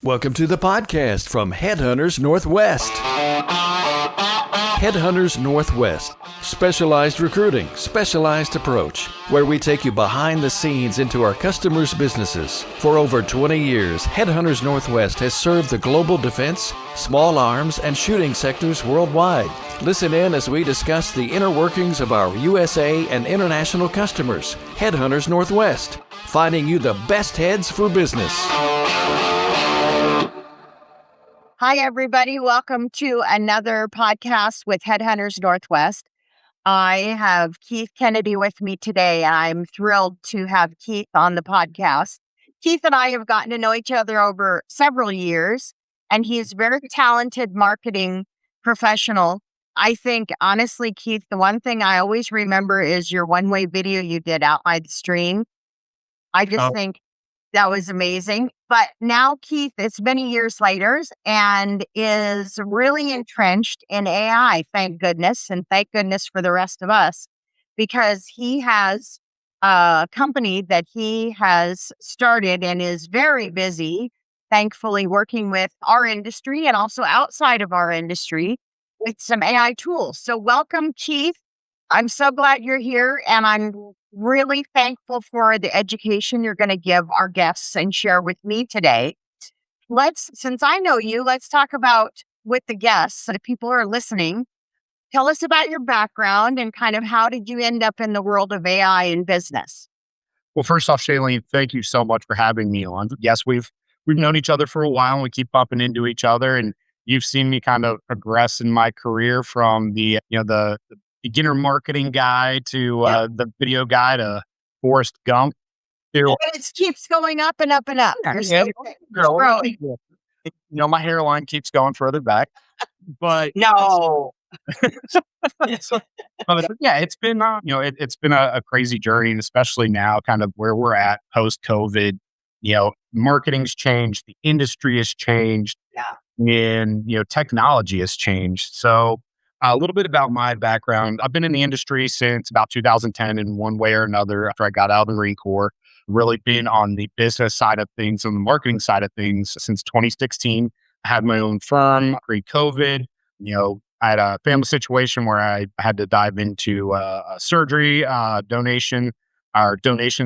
Welcome to the podcast from HeadHunters Northwest. HeadHunters Northwest. Specialized recruiting, specialized approach, where we take you behind the scenes into our customers' businesses. For over 20 years, HeadHunters Northwest has served the global defense, small arms, and shooting sectors worldwide. Listen in as we discuss the inner workings of our USA and international customers. HeadHunters Northwest, finding you the best heads for business. Hi, everybody. Welcome to another podcast with HeadHunters Northwest. I have Keith Kennedy with me today. I'm thrilled to have Keith on the podcast. Keith and I have gotten to know each other over several years, and he's a very talented marketing professional. I think, honestly, Keith, the one thing I always remember is your one-way video you did out by the stream. I just think that was amazing. But now Keith, it's many years later, and is really entrenched in AI, thank goodness. And thank goodness for the rest of us, because he has a company that he has started and is very busy, thankfully, working with our industry and also outside of our industry with some AI tools. So welcome, Keith. I'm so glad you're here, and I'm really thankful for the education you're going to give our guests and share with me today. Since I know you, let's talk about with the guests, so that people are listening. Tell us about your background and kind of how did you end up in the world of AI in business? Well, first off, Shaylene, thank you so much for having me on. Yes, we've known each other for a while, and we keep bumping into each other, and you've seen me kind of progress in my career from the beginner marketing guy to the video guy to Forrest Gump. It keeps going up and up and up. My hairline keeps going further back, but no. It's been it's been a crazy journey, and especially now, kind of where we're at post COVID. Marketing's changed, the industry has changed, and technology has changed. So a little bit about my background. I've been in the industry since about 2010 in one way or another after I got out of the Marine Corps. Really been on the business side of things and the marketing side of things since 2016. I had my own firm pre-COVID. I had a family situation where I had to dive into a surgery, donation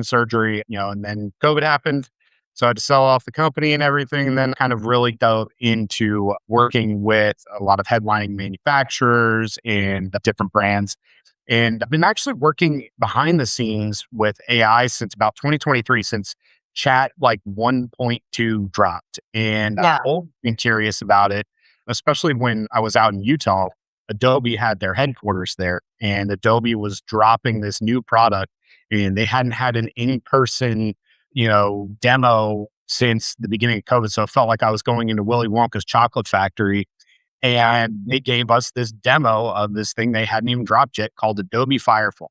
surgery, and then COVID happened. So I had to sell off the company and everything, and then kind of really dove into working with a lot of headlining manufacturers and different brands. And I've been actually working behind the scenes with AI since about 2023, since Chat 1.2 dropped. And I've always been curious about it, especially when I was out in Utah. Adobe had their headquarters there, and Adobe was dropping this new product, and they hadn't had an in-person demo since the beginning of COVID. So it felt like I was going into Willy Wonka's chocolate factory, and they gave us this demo of this thing they hadn't even dropped yet called Adobe Firefly.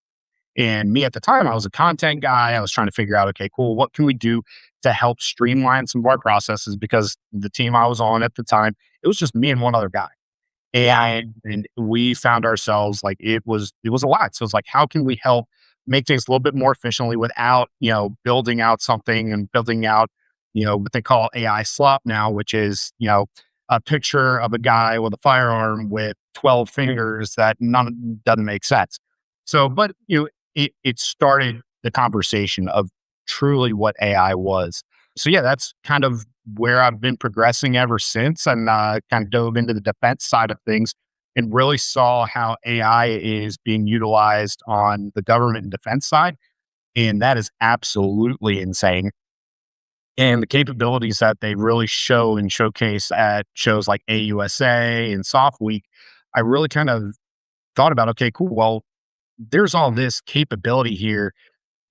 And me at the time, I was a content guy. I was trying to figure out, okay, cool, what can we do to help streamline some of our processes? Because the team I was on at the time, it was just me and one other guy. And we found ourselves it was a lot. So it's like, how can we help make things a little bit more efficiently without, building out something and building out, what they call AI slop now, which is, a picture of a guy with a firearm with 12 fingers that doesn't make sense. So, but, it started the conversation of truly what AI was. So that's kind of where I've been progressing ever since, and kind of dove into the defense side of things and really saw how AI is being utilized on the government and defense side. And that is absolutely insane. And the capabilities that they really show and showcase at shows like AUSA and Soft Week, I really kind of thought about, okay, cool. Well, there's all this capability here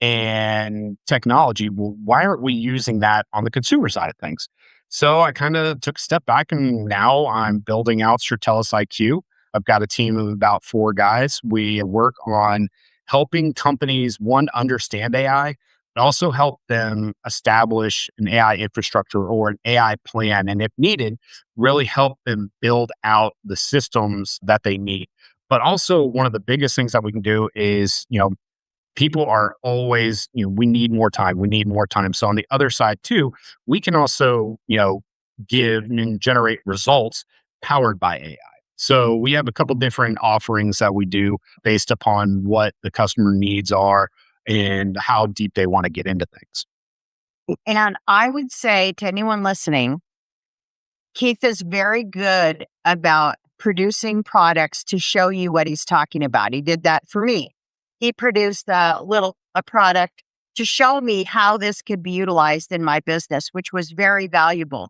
and technology. Well, why aren't we using that on the consumer side of things? So I kind of took a step back, and now I'm building out StratellusIQ. I've got a team of about 4 guys. We work on helping companies, one, understand AI, but also help them establish an AI infrastructure or an AI plan. And if needed, really help them build out the systems that they need. But also, one of the biggest things that we can do is, people are always, we need more time. We need more time. So on the other side too, we can also, give and generate results powered by AI. So we have a couple different offerings that we do based upon what the customer needs are and how deep they want to get into things. And I would say to anyone listening, Keith is very good about producing products to show you what he's talking about. He did that for me. He produced a product to show me how this could be utilized in my business, which was very valuable.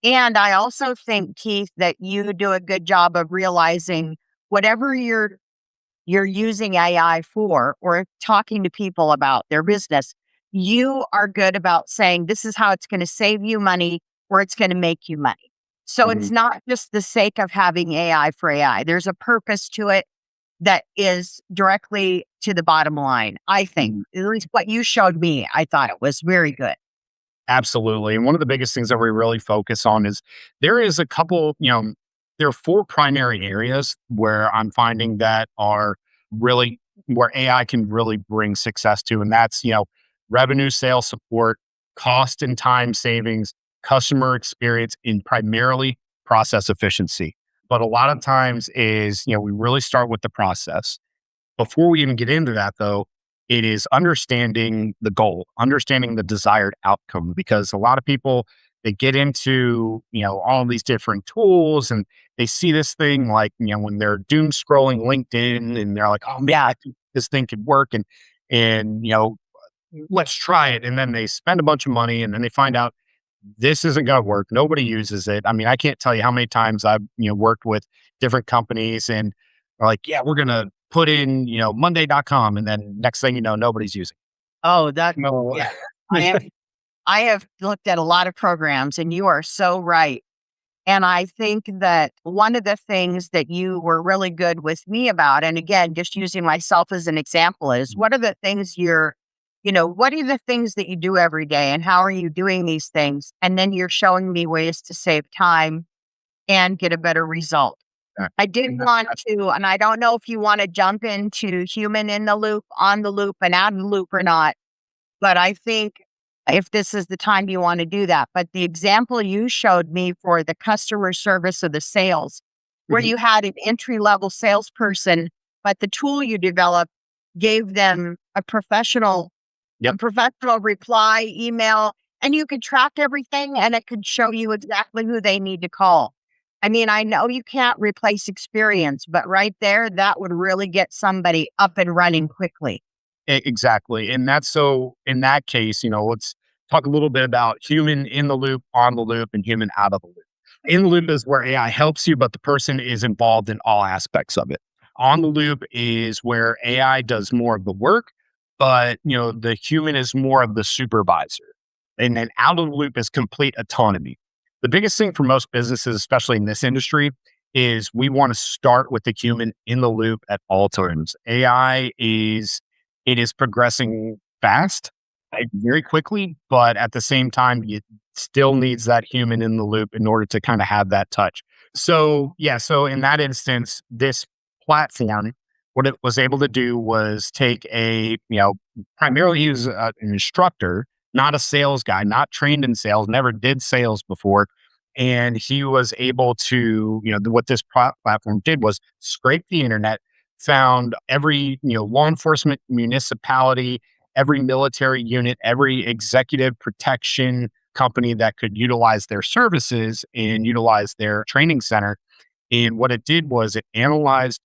And I also think, Keith, that you do a good job of realizing whatever you're using AI for or talking to people about their business, you are good about saying this is how it's going to save you money or it's going to make you money. So it's Mhm. not just the sake of having AI for AI. There's a purpose to it that is directly to the bottom line. I think, Mhm. at least what you showed me, I thought it was very good. Absolutely. And one of the biggest things that we really focus on is there is a couple, there are four primary areas where I'm finding that are really where AI can really bring success to. And that's, revenue, sales support, cost and time savings, customer experience, and primarily process efficiency. But a lot of times is, we really start with the process. Before we even get into that, though, it is understanding the goal, understanding the desired outcome, because a lot of people, they get into, all these different tools and they see this thing like, when they're doom scrolling LinkedIn and they're like, oh, yeah, I think this thing could work. And let's try it. And then they spend a bunch of money and then they find out this isn't going to work. Nobody uses it. I mean, I can't tell you how many times I've, worked with different companies and are like, yeah, we're going to put in, Monday.com. And then next thing you know, nobody's using Oh, that, it. No. yeah. I have, I have looked at a lot of programs and you are so right. And I think that one of the things that you were really good with me about, and again, just using myself as an example, is what are the things what are the things that you do every day and how are you doing these things? And then you're showing me ways to save time and get a better result. Yeah. I did want to, and I don't know if you want to jump into human in the loop, on the loop, and out of the loop or not, but I think if this is the time you want to do that. But the example you showed me for the customer service of the sales, where Mhm. you had an entry level salesperson, but the tool you developed gave them a Yep. professional reply email, and you could track everything and it could show you exactly who they need to call. I mean, I know you can't replace experience, but right there, that would really get somebody up and running quickly. Exactly. And that's so in that case, let's talk a little bit about human in the loop, on the loop, and human out of the loop. In the loop is where AI helps you, but the person is involved in all aspects of it. On the loop is where AI does more of the work, but the human is more of the supervisor. And then out of the loop is complete autonomy. The biggest thing for most businesses, especially in this industry, is we want to start with the human in the loop at all times. AI is it is progressing fast, very quickly, but at the same time, it still needs that human in the loop in order to kind of have that touch. So, yeah, so in that instance, this platform, what it was able to do was take primarily use an instructor, not a sales guy, not trained in sales, never did sales before. And he was able to, what this platform did was scrape the internet, found every law enforcement municipality, every military unit, every executive protection company that could utilize their services and utilize their training center. And what it did was it analyzed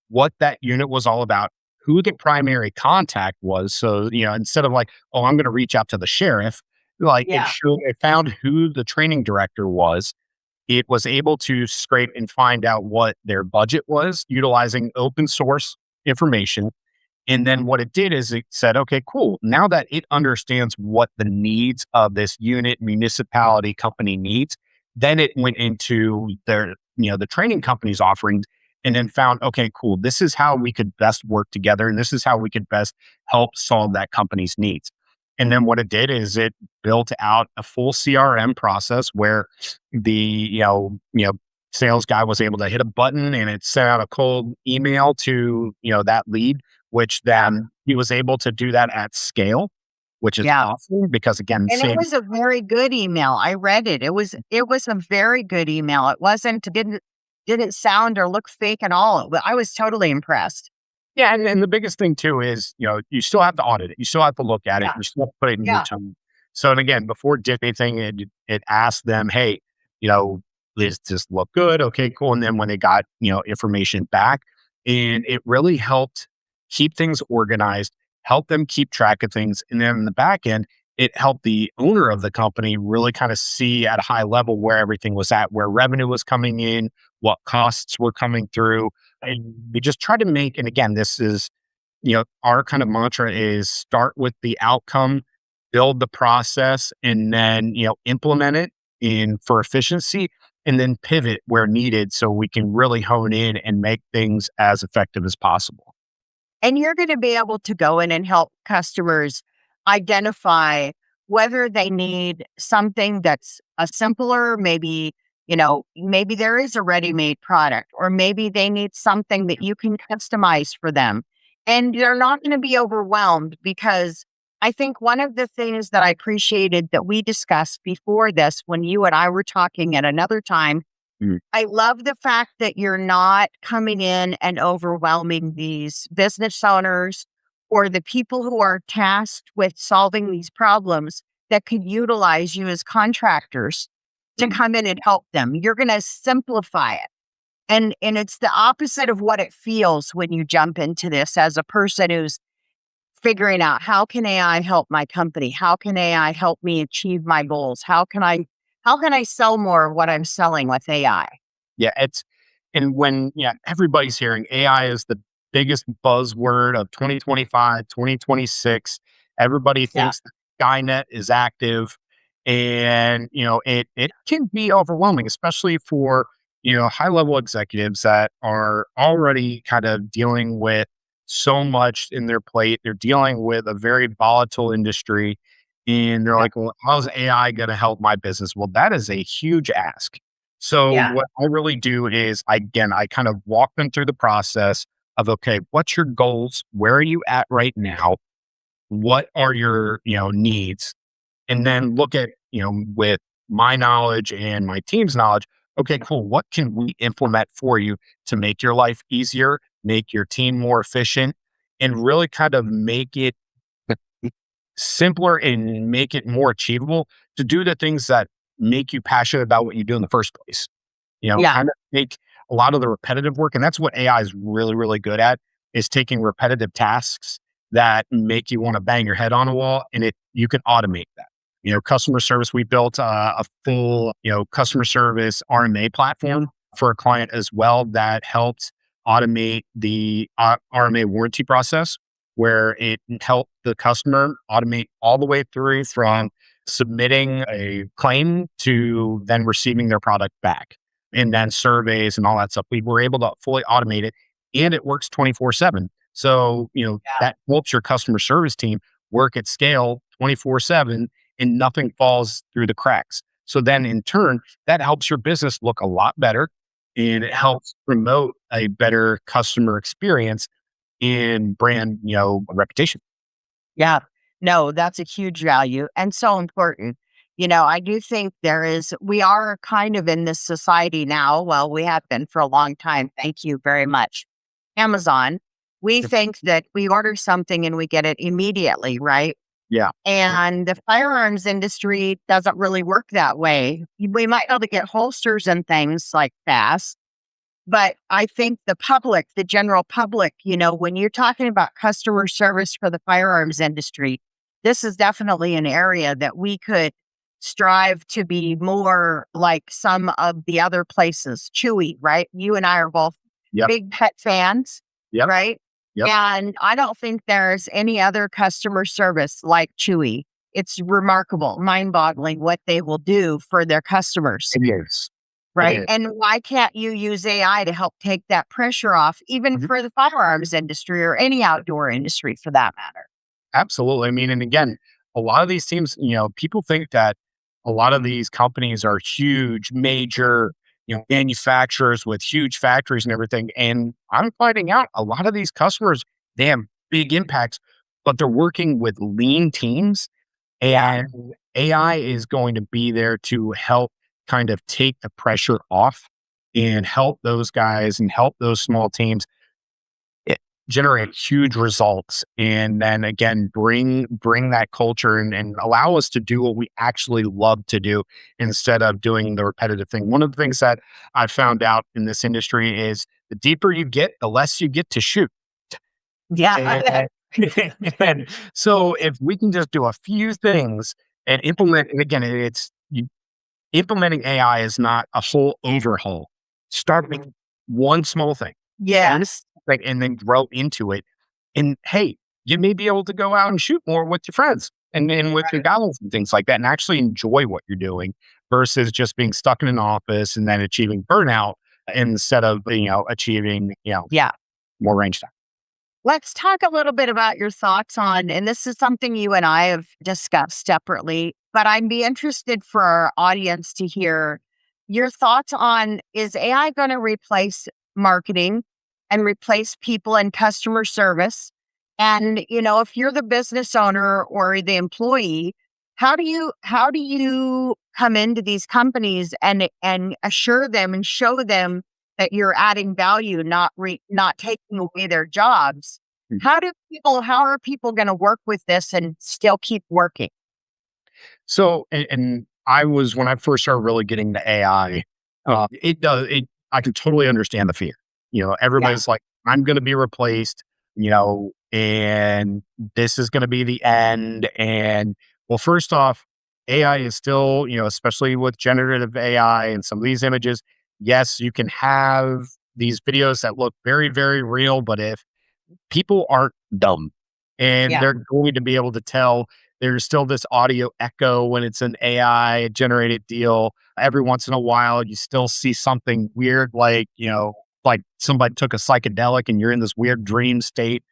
what that unit was all about, who the primary contact was. So, instead of like, oh, I'm going to reach out to the sheriff, like Yeah. it found who the training director was. It was able to scrape and find out what their budget was utilizing open source information. And then what it did is it said, okay, cool. Now that it understands what the needs of this unit, municipality, company needs, then it went into the training company's offerings and then found, okay, cool. This is how we could best work together. And this is how we could best help solve that company's needs. And then what it did is it built out a full CRM process where the, sales guy was able to hit a button and it sent out a cold email to, that lead, which then he was able to do that at scale which is Yeah. awesome because again, And it same. was a very good email. I read it. It was a very good email. It didn't sound or look fake at all. I was totally impressed. Yeah, and the biggest thing too is, you still have to audit it. You still have to look at it. Yeah. You still have to put it in your Yeah. tone. So, and again, before it did anything, it asked them, hey, you know, does this look good? Okay, cool. And then when they got, information back, and it really helped keep things organized, help them keep track of things. And then in the back end, it helped the owner of the company really kind of see at a high level where everything was at, where revenue was coming in, what costs were coming through. And we just try to make, and again, this is, our kind of mantra is start with the outcome, build the process, and then, implement it in for efficiency, and then pivot where needed so we can really hone in and make things as effective as possible. And you're going to be able to go in and help customers identify whether they need something that's a simpler, maybe there is a ready-made product, or maybe they need something that you can customize for them. And they're not going to be overwhelmed, because I think one of the things that I appreciated that we discussed before this, when you and I were talking at another time, Mm. I love the fact that you're not coming in and overwhelming these business owners or the people who are tasked with solving these problems that could utilize you as contractors to come in and help them. You're going to simplify it. And it's the opposite of what it feels when you jump into this as a person who's figuring out, how can AI help my company? How can AI help me achieve my goals? How can I sell more of what I'm selling with AI? Yeah, and when, everybody's hearing AI is the biggest buzzword of 2025, 2026. Everybody Yeah. thinks Skynet is active, and, it can be overwhelming, especially for, high level executives that are already kind of dealing with so much in their plate. They're dealing with a very volatile industry, and they're like, well, how's AI going to help my business? Well, that is a huge ask. So Yeah. what I really do is, I kind of walk them through the process of, okay, what's your goals? Where are you at right now? What are your, needs? And then look at, with my knowledge and my team's knowledge, okay, cool. What can we implement for you to make your life easier, make your team more efficient, and really kind of make it simpler and make it more achievable to do the things that make you passionate about what you do in the first place. Yeah. Kind of take a lot of the repetitive work. And that's what AI is really, really good at, is taking repetitive tasks that make you want to bang your head on a wall, and you can automate that. Customer service, we built a full, customer service RMA platform for a client as well that helped automate the RMA warranty process, where it helped the customer automate all the way through from submitting a claim to then receiving their product back, and then surveys and all that stuff. We were able to fully automate it, and it works 24/7. So, that helps your customer service team work at scale 24/7, and nothing falls through the cracks. So then in turn, that helps your business look a lot better, and it helps promote a better customer experience and brand, reputation. Yeah. No, that's a huge value and so important. I do think we are kind of in this society now. Well, we have been for a long time. Thank you very much, Amazon. We think that we order something and we get it immediately, right? Yeah. And the firearms industry doesn't really work that way. We might be able to get holsters and things like fast, but I think the general public, when you're talking about customer service for the firearms industry, this is definitely an area that we could strive to be more like some of the other places. Chewy, right? You and I are both Yep. big pet fans, Yep. right? Yep. And I don't think there's any other customer service like Chewy. It's remarkable, mind-boggling what they will do for their customers. It is. Right. is. And why can't you use AI to help take that pressure off, even Mhm. for the firearms industry or any outdoor industry for that matter? Absolutely. I mean, and again, a lot of these teams, people think that a lot of these companies are huge, major, manufacturers with huge factories and everything. And I'm finding out a lot of these customers, they have big impacts, but they're working with lean teams And AI is going to be there to help kind of take the pressure off and help those guys and help those small teams generate huge results, and then again bring that culture and allow us to do what we actually love to do instead of doing the repetitive thing. One of the things that I found out in this industry is the deeper you get, the less you get to shoot. Yeah. And so if we can just do a few things and implement, and again, implementing AI is not a full overhaul. Start with one small thing. Yes. And then grow into it. And hey, you may be able to go out and shoot more with your friends and with your gals and things like that, and actually enjoy what you're doing versus just being stuck in an office and then achieving burnout instead of, achieving, Yeah. more range time. Let's talk a little bit about your thoughts on, and this is something you and I have discussed separately, but I'd be interested for our audience to hear your thoughts on, is AI going to replace marketing and replace people in customer service? And, if you're the business owner or the employee, how do you come into these companies and assure them and show them that you're adding value, not taking away their jobs? Mhm. How are people going to work with this and still keep working? So, and I was, when I first started really getting into AI, I can totally understand the fear. Yeah. Everybody's like, I'm going to be replaced, and this is going to be the end. And well, first off, AI is still, especially with generative AI and some of these images, yes, you can have these videos that look very, very real, but if people aren't dumb and Yeah. they're going to be able to tell there's still this audio echo when it's an AI generated deal. Every once in a while, you still see something weird, like somebody took a psychedelic and you're in this weird dream state.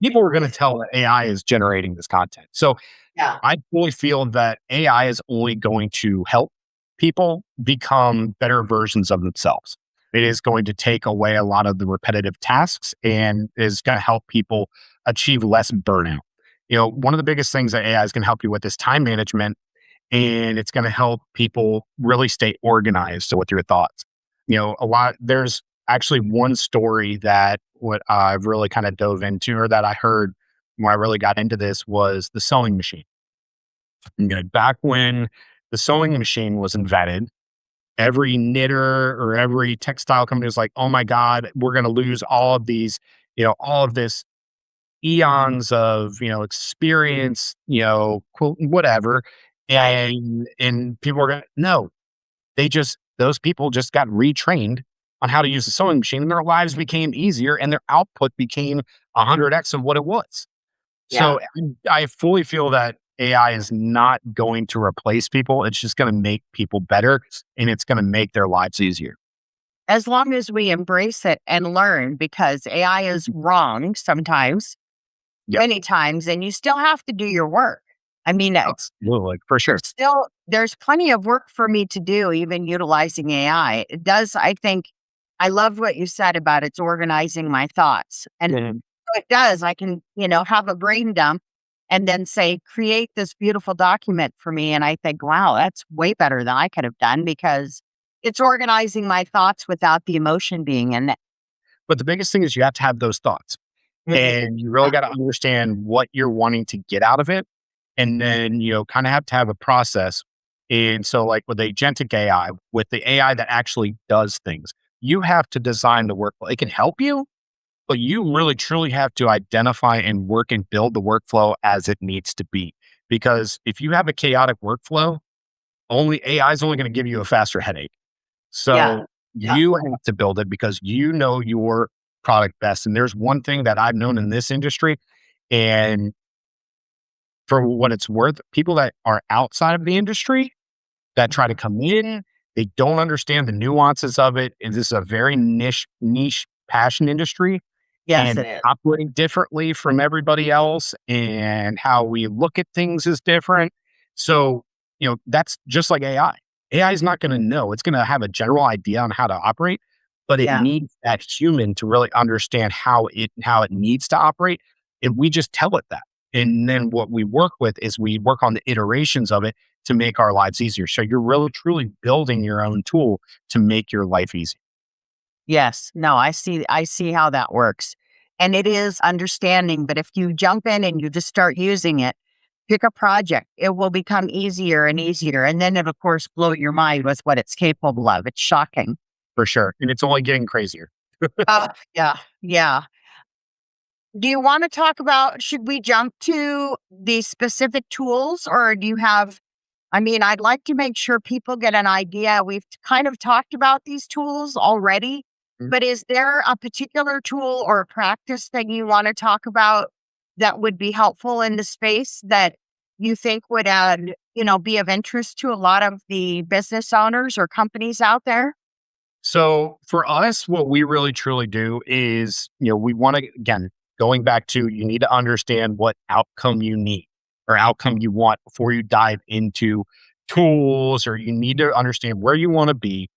People are going to tell that AI is generating this content. So Yeah. I fully feel that AI is only going to help people become better versions of themselves. It is going to take away a lot of the repetitive tasks and is going to help people achieve less burnout. One of the biggest things that AI is going to help you with is time management, and it's going to help people really stay organized with your thoughts. There's actually one story that what I've really kind of dove into, or that I heard when I really got into this, was the sewing machine. Back when the sewing machine was invented, every knitter or every textile company was like, oh my God, we're going to lose all of these, all of this eons of, experience, quote, whatever. And people were going, no, those people just got retrained on how to use the sewing machine, and their lives became easier and their output became 100x of what it was. Yeah. So I fully feel that AI is not going to replace people. It's just going to make people better, and it's going to make their lives easier. As long as we embrace it and learn, because AI is wrong sometimes, Yep. many times, and you still have to do your work. I mean, Absolutely, for sure. there's plenty of work for me to do, even utilizing AI. It does, I think, I love what you said about it's organizing my thoughts. And Mhm. it does. I can, have a brain dump and then say, create this beautiful document for me. And I think, wow, that's way better than I could have done, because it's organizing my thoughts without the emotion being in it. But the biggest thing is you have to have those thoughts, and you really got to understand what you're wanting to get out of it. And then, kind of have to have a process. And so, like with agentic AI, with the AI that actually does things, you have to design the workflow. It can help you, but you really truly have to identify and work and build the workflow as it needs to be. Because if you have a chaotic workflow, AI is only going to give you a faster headache. Yeah. So you have to build it because you know your product best. And there's one thing that I've known in this industry, and for what it's worth, people that are outside of the industry that try to come in, they don't understand the nuances of it. And this is a very niche passion industry, Yes, and it is. operating differently from everybody else, and how we look at things is different. So, that's just like AI. AI is not going to know. It's going to have a general idea on how to operate, but it Yeah. needs that human to really understand how it needs to operate. And we just tell it that. And then what we work with is we work on the iterations of it to make our lives easier. So you're really truly building your own tool to make your life easy. Yes. No, I see how that works. And it is understanding, but if you jump in and you just start using it, pick a project, it will become easier and easier. And then it, of course, blow your mind with what it's capable of. It's shocking. For sure. And it's only getting crazier. Yeah. Yeah. Do you want to talk about, should we jump to the specific tools or do you have, I mean, I'd like to make sure people get an idea. We've kind of talked about these tools already, Mhm. but is there a particular tool or practice that you want to talk about that would be helpful in the space that you think would be of interest to a lot of the business owners or companies out there? So for us, what we really truly do is, we want to, again, going back to you need to understand what outcome you need or outcome you want before you dive into tools, or you need to understand where you want to be,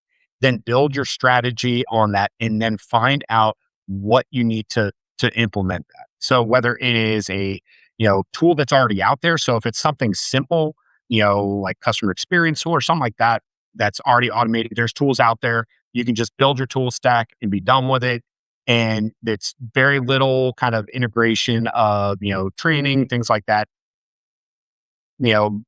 then build your strategy on that and then find out what you need to implement that. So whether it is a, tool that's already out there. So if it's something simple, like customer experience tool or something like that, that's already automated, there's tools out there. You can just build your tool stack and be done with it. And it's very little kind of integration of, training, things like that. You know,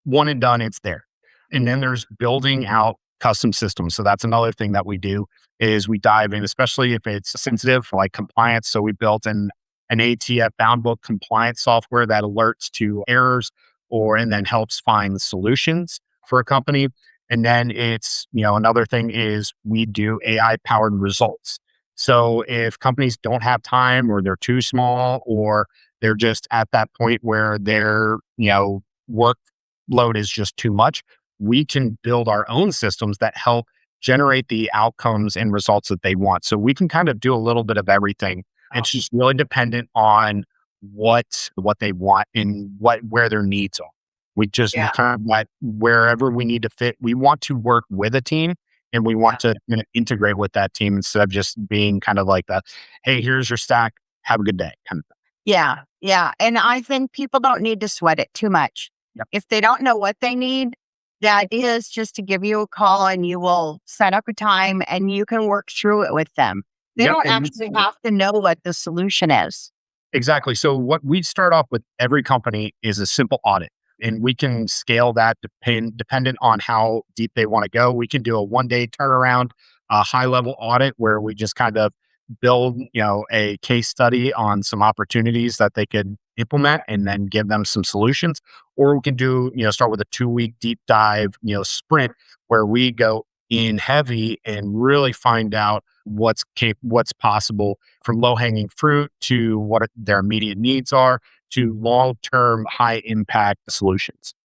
One and done, it's there. And then there's building out custom systems. So that's another thing that we do is we dive in, especially if it's sensitive like compliance. So we built an ATF bound book compliance software that alerts to errors and then helps find solutions for a company. And then it's, another thing is we do AI powered results. So if companies don't have time or they're too small or they're just at that point where their, workload is just too much, we can build our own systems that help generate the outcomes and results that they want. So we can kind of do a little bit of everything. It's just really dependent on what they want and where their needs are. We Yeah. kind of let wherever we need to fit. We want to work with a team and we want to integrate with that team instead of just being kind of like that. Hey, here's your stack. Have a good day. Kind of thing. Yeah. Yeah. And I think people don't need to sweat it too much. Yep. If they don't know what they need, the idea is just to give you a call and you will set up a time and you can work through it with them. They Yep. don't And actually have to know what the solution is. exactly. So what we start off with every company is a simple audit. And we can scale that dependent on how deep they want to go. We can do a 1 day turnaround, a high level audit where we just kind of build, a case study on some opportunities that they could implement and then give them some solutions. Or we can do, start with a 2 week deep dive, sprint where we go in heavy and really find out what's possible, from low hanging fruit to what their immediate needs are to long-term high impact solutions.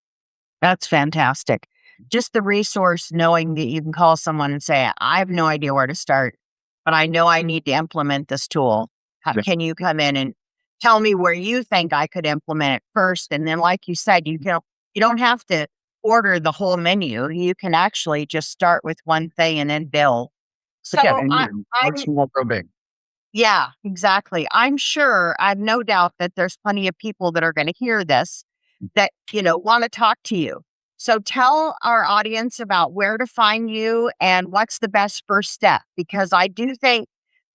That's fantastic. Just the resource, knowing that you can call someone and say, I have no idea where to start, but I know I need to implement this tool. Yeah. Can you come in and tell me where you think I could implement it first? And then, like you said, you don't have to order the whole menu. You can actually just start with one thing and then build. So Yeah, and I'm start small, grow big. yeah, exactly. I'm sure, I've no doubt that there's plenty of people that are going to hear this that, want to talk to you. So tell our audience about where to find you and what's the best first step, because I do think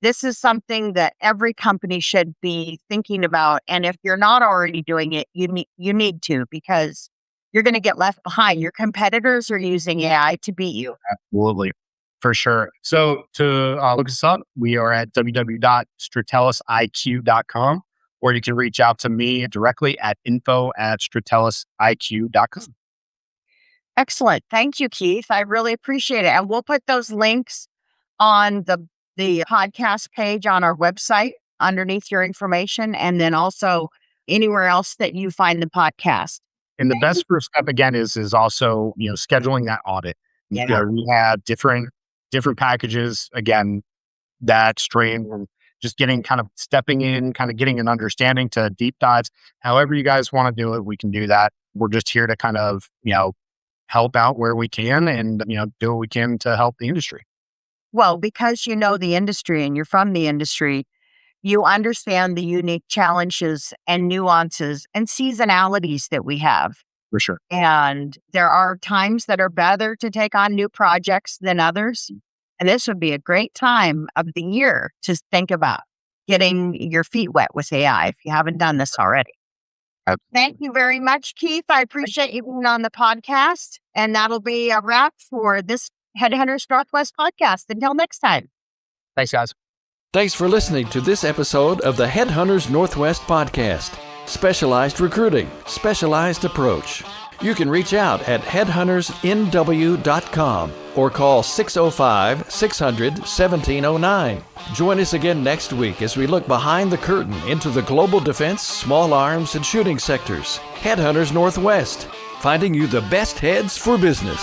this is something that every company should be thinking about. And if you're not already doing it, you need to, because you're going to get left behind. Your competitors are using AI to beat you. Absolutely. For sure. So to look us up, we are at www.stratellusiq.com, or you can reach out to me directly at info@stratellusiq.com. Excellent. Thank you, Keith. I really appreciate it. And we'll put those links on the podcast page on our website underneath your information, and then also anywhere else that you find the podcast. And the best first step again is also, scheduling that audit. Yeah. We have different packages again that strain from just getting kind of stepping in, kind of getting an understanding to deep dives. However you guys want to do it, we can do that. We're just here to kind of, help out where we can and, do what we can to help the industry. Well, because you know the industry and you're from the industry, you understand the unique challenges and nuances and seasonalities that we have. For sure. And there are times that are better to take on new projects than others. And this would be a great time of the year to think about getting your feet wet with AI if you haven't done this already. Thank you very much, Keith. I appreciate you being on the podcast. And that'll be a wrap for this HeadHunters Northwest podcast. Until next time. Thanks, guys. Thanks for listening to this episode of the HeadHunters Northwest podcast. Specialized recruiting, specialized approach. You can reach out at headhuntersnw.com or call 605-600-1709. Join us again next week as we look behind the curtain into the global defense, small arms, and shooting sectors. HeadHunters Northwest, finding you the best heads for business.